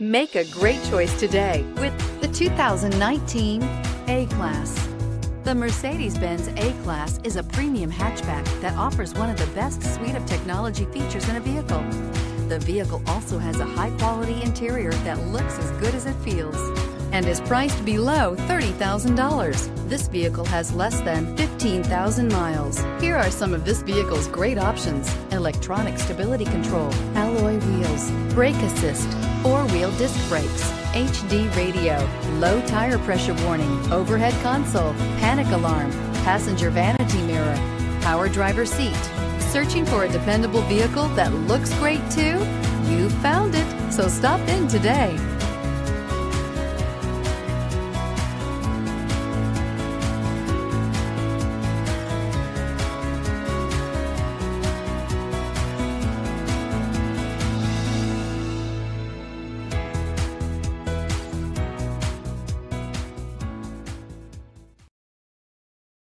Make a great choice today with the 2019 A-Class. The Mercedes-Benz A-Class is a premium hatchback that offers one of the best suite of technology features in a vehicle. The vehicle also has a high-quality interior that looks as good as it feels and is priced below $30,000. This vehicle has less than 15,000 miles. Here are some of this vehicle's great options: electronic stability control, alloy wheels, brake assist, four-wheel disc brakes, HD radio, low tire pressure warning, overhead console, panic alarm, passenger vanity mirror, power driver seat. Searching for a dependable vehicle that looks great too? You found it, so stop in today.